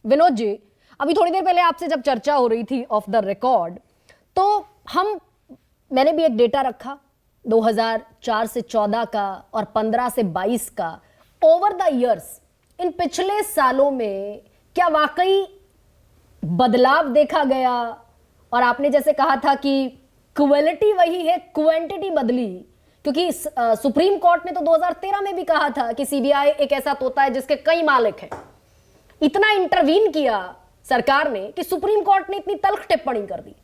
विनोद जी, अभी थोड़ी देर पहले आपसे जब चर्चा हो रही थी ऑफ द रिकॉर्ड, तो मैंने भी एक डेटा रखा 2004 से 14 का और 15 से 22 का, ओवर द इयर्स, इन पिछले सालों में क्या वाकई बदलाव देखा गया? और आपने जैसे कहा था कि क्वालिटी वही है, क्वांटिटी बदली, क्योंकि सुप्रीम कोर्ट ने तो 2013 में भी कहा था कि सीबीआई एक ऐसा तोता है जिसके कई मालिक हैं। इतना इंटरवीन किया सरकार ने कि सुप्रीम कोर्ट ने इतनी तल्ख टिप्पणी कर दी,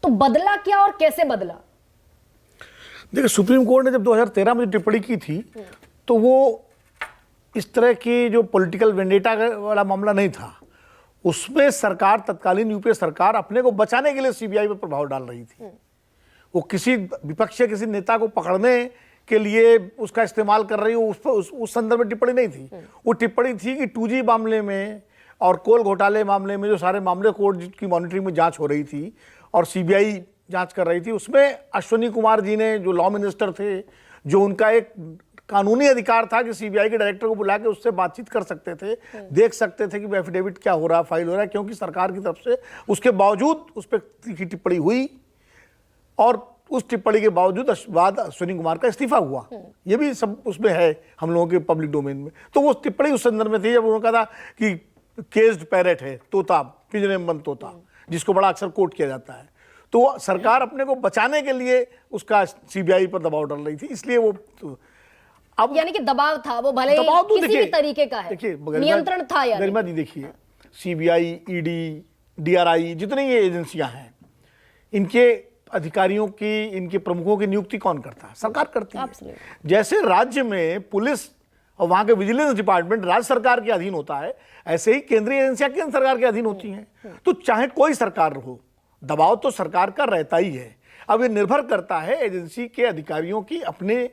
तो बदला क्या और कैसे बदला? देखिए, सुप्रीम कोर्ट ने जब 2013 में टिप्पणी की थी तो वो इस तरह की जो पॉलिटिकल वेंडेटा वाला मामला नहीं था। उसमें सरकार, तत्कालीन यूपीए सरकार, अपने को बचाने के लिए सीबीआई पर प्रभाव डाल रही थी। वो किसी विपक्ष के किसी नेता को पकड़ने के लिए उसका इस्तेमाल कर रही हो, उस संदर्भ में टिप्पणी नहीं थी। वो टिप्पणी थी कि 2G मामले में और कोल घोटाले मामले में जो सारे मामले कोर्ट की मॉनिटरिंग में जांच हो रही थी और सीबीआई जांच कर रही थी, उसमें अश्विनी कुमार जी ने, जो लॉ मिनिस्टर थे, जो उनका एक कानूनी अधिकार था कि सीबीआई के डायरेक्टर को बुला के उससे बातचीत कर सकते थे, देख सकते थे कि एफिडेविट क्या हो रहा है, फाइल हो रहा है, क्योंकि सरकार की तरफ से उसके बावजूद उस पर तीखी टिप्पणी हुई और उस टिप्पणी के बावजूद बाद अश्विनी कुमार का इस्तीफा हुआ। ये भी सब उसमें है हम लोगों के पब्लिक डोमेन में। तो वो टिप्पणी उस संदर्भ में थी जब उन्होंने कहा था कि केज्ड पैरेट है, तोता, पिंजरे में बंद तोता, जिसको बड़ा अक्सर कोट किया जाता है। तो सरकार अपने को बचाने के लिए उसका सीबीआई पर दबाव डाल रही थी, इसलिए वो अब यानी कि दबाव था, वो भले किसी भी तरीके का है, नियंत्रण था। गरिमा जी, देखिए, सीबीआई, ईडी, डीआरआई, जितनी ये एजेंसियां हैं, इनके अधिकारियों की, इनके प्रमुखों की नियुक्ति कौन करता है? सरकार करती है। जैसे राज्य में पुलिस और वहां के विजिलेंस डिपार्टमेंट राज्य सरकार के अधीन होता है, ऐसे ही केंद्रीय एजेंसियां केंद्र सरकार के अधीन होती हैं। तो चाहे कोई सरकार हो, दबाव तो सरकार का रहता ही है। अब ये निर्भर करता है एजेंसी के अधिकारियों की अपने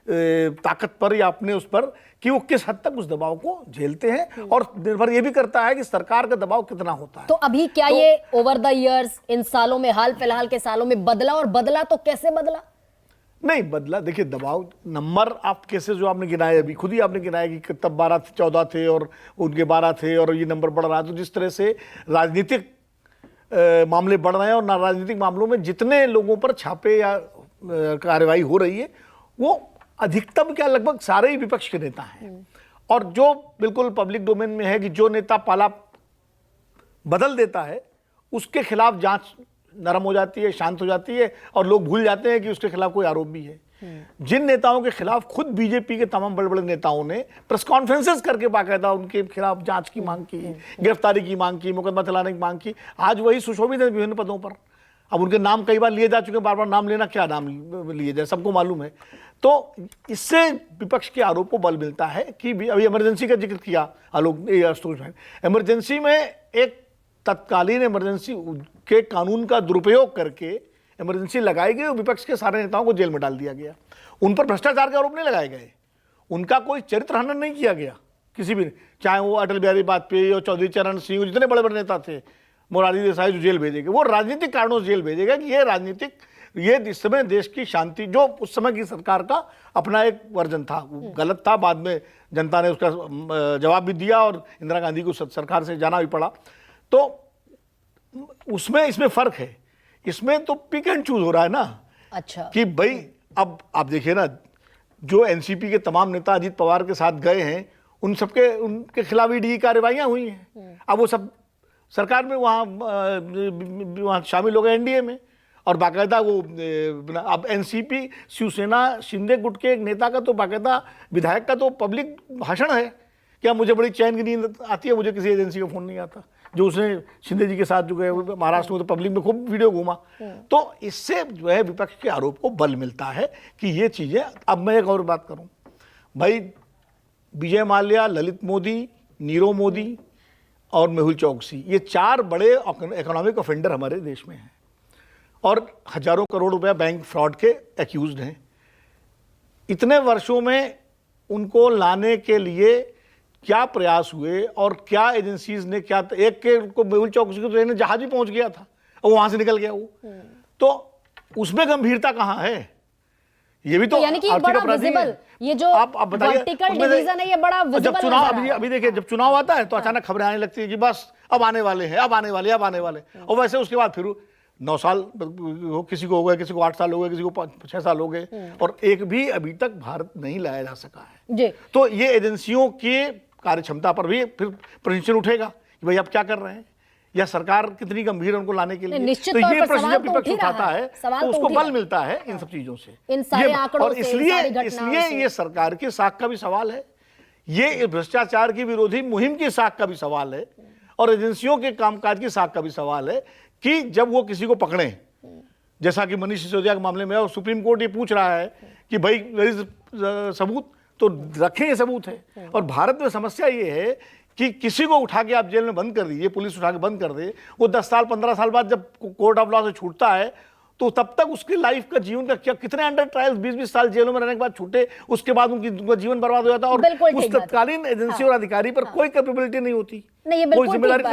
ताकत पर या अपने उस पर कि वो किस हद तक उस दबाव को झेलते हैं, और निर्भर ये भी करता है कि सरकार का दबाव कितना होता है। तो अभी क्या ये ओवर द इयर्स, इन सालों में, हाल फिलहाल के सालों में बदला? और बदला तो कैसे बदला? नहीं बदला, देखिए, दबाव नंबर आप केसेस जो आपने गिनाए, अभी खुद ही आपने गिनाया कि तब 12-14 थे और उनके 12 थे और ये नंबर बढ़ रहा है। तो जिस तरह से राजनीतिक मामले बढ़ रहे हैं और राजनीतिक मामलों में जितने लोगों पर छापे या कार्रवाई हो रही है, वो अधिकतम क्या लगभग सारे ही विपक्ष के नेता हैं। और जो बिल्कुल पब्लिक डोमेन में है कि जो नेता पाला बदल देता है उसके खिलाफ जांच नरम हो जाती है, शांत हो जाती है, और लोग भूल जाते हैं कि उसके खिलाफ कोई आरोप भी है। जिन नेताओं के खिलाफ खुद बीजेपी के तमाम बड़े बड़े नेताओं ने प्रेस कॉन्फ्रेंसेस करके बाकायदा उनके खिलाफ जांच की मांग की, गिरफ्तारी की मांग की, मुकदमा चलाने की मांग की, आज वही सुशोभित है विभिन्न पदों पर। अब उनके नाम कई बार लिए जा चुके हैं, बार बार नाम लेना, क्या नाम लिए जाए, सबको मालूम है। तो इससे विपक्ष के आरोप को बल मिलता है कि अभी इमरजेंसी का जिक्र किया आलोक, इमरजेंसी में एक तत्कालीन इमरजेंसी के कानून का दुरुपयोग करके इमरजेंसी लगाई गई और विपक्ष के सारे नेताओं को जेल में डाल दिया गया। उन पर भ्रष्टाचार के आरोप नहीं लगाए गए, उनका कोई चरित्र हनन नहीं किया गया किसी भी, चाहे वो अटल बिहारी वाजपेयी और चौधरी चरण सिंह, जितने बड़े बड़े नेता थे, मोरारजी देसाई, जो जेल भेजे गए, वो राजनीतिक कारणों से जेल भेजे गए कि ये राजनीतिक, ये इस समय देश की शांति, जो उस समय की सरकार का अपना एक वर्जन था, गलत था। बाद में जनता ने उसका जवाब भी दिया और इंदिरा गांधी को सरकार से जाना भी पड़ा। तो उसमें इसमें फर्क है, इसमें तो पिक एंड चूज हो रहा है ना। अच्छा, कि भाई अब आप देखिए ना, जो एनसीपी के तमाम नेता अजीत पवार के साथ गए हैं, उनके खिलाफ ईडी की कार्रवाइयां हुई हैं। अब वो सब सरकार में वहाँ शामिल हो गए, एनडीए में, और बाकायदा वो अब एनसीपी, शिवसेना, शिंदे गुट के एक नेता का तो बाकायदा विधायक का तो पब्लिक भाषण है क्या मुझे बड़ी चैन की नींद आती है, मुझे किसी एजेंसी का फोन नहीं आता, जो उसने शिंदे जी के साथ जो गए महाराष्ट्र में, तो पब्लिक में खूब वीडियो घूमा। तो इससे जो है विपक्ष के आरोप को बल मिलता है कि ये चीज़ें। अब मैं एक और बात करूं भाई, विजय माल्या, ललित मोदी, नीरव मोदी और मेहुल चौकसी, ये 4 बड़े इकोनॉमिक ऑफेंडर हमारे देश में हैं और हजारों करोड़ रुपया बैंक फ्रॉड के एक्यूज्ड हैं। इतने वर्षों में उनको लाने के लिए क्या प्रयास हुए और क्या एजेंसीज ने क्या, एक के को मेहुल चौकसी को ट्रेन जहाज भी पहुंच गया था और वहां से निकल गया वो, तो उसमें गंभीरता कहाँ है? ये भी तो यानी कि आर्थिक बड़ा अपराधी visible, है। ये जो आप बताइए, vertical उसमें से- division है, ये बड़ा जब visible चुनाव नजर आ रहा अभी देखिए, जब चुनाव आता है तो अचानक खबरें आने लगती है कि बस अब आने वाले हैं, अब आने वाले, अब आने वाले, और वैसे उसके बाद फिर 9 साल किसी को हो गए, किसी को 8 साल हो गए, किसी को 6 साल हो गए, और एक भी अभी तक भारत नहीं लाया जा सका है। जी। तो ये एजेंसियों की कार्य क्षमता पर भी फिर प्रश्न उठेगा कि भाई आप क्या कर रहे हैं, या सरकार कितनी गंभीर है उनको लाने के लिए। निश्चित तो तौर ये पर प्रश्न सवाल जब तो विपक्ष उठ ही रहा उठाता है, है सवाल तो तो उसको उठ ही बल रहा मिलता है इन सब चीजों से, इन सारे आंकड़ों और से, इन इसलिए सारी घटनाओं इसलिए से। ये सरकार की साख का भी सवाल है, ये भ्रष्टाचार की विरोधी मुहिम की साख का भी सवाल है, और एजेंसियों के कामकाज की साख का भी सवाल है कि जब वो किसी को पकड़े, जैसा कि मनीष सिसोदिया के मामले में, और सुप्रीम कोर्ट ये पूछ रहा है कि भाई सबूत तो रखें, ये सबूत है। और भारत में समस्या ये है कि किसी को उठा के आप जेल में बंद कर दीजिए, पुलिस उठा के बंद कर दे, वो 10 साल 15 साल बाद जब कोर्ट ऑफ लॉ से छूटता है तो तब तक उसकी लाइफ का, जीवन का क्या, कितने अंडर ट्रायल्स 20-20 साल जेलों में रहने के बाद छूटे, उसके बाद उनका जीवन बर्बाद हो जाता है, और बिल्कुल उस ठीक बात है। तत्कालीन एजेंसी और अधिकारी पर कोई कैपेबिलिटी नहीं होती, नहीं, ये कोई बिल्कुल ठीक जिम्मेदारी बात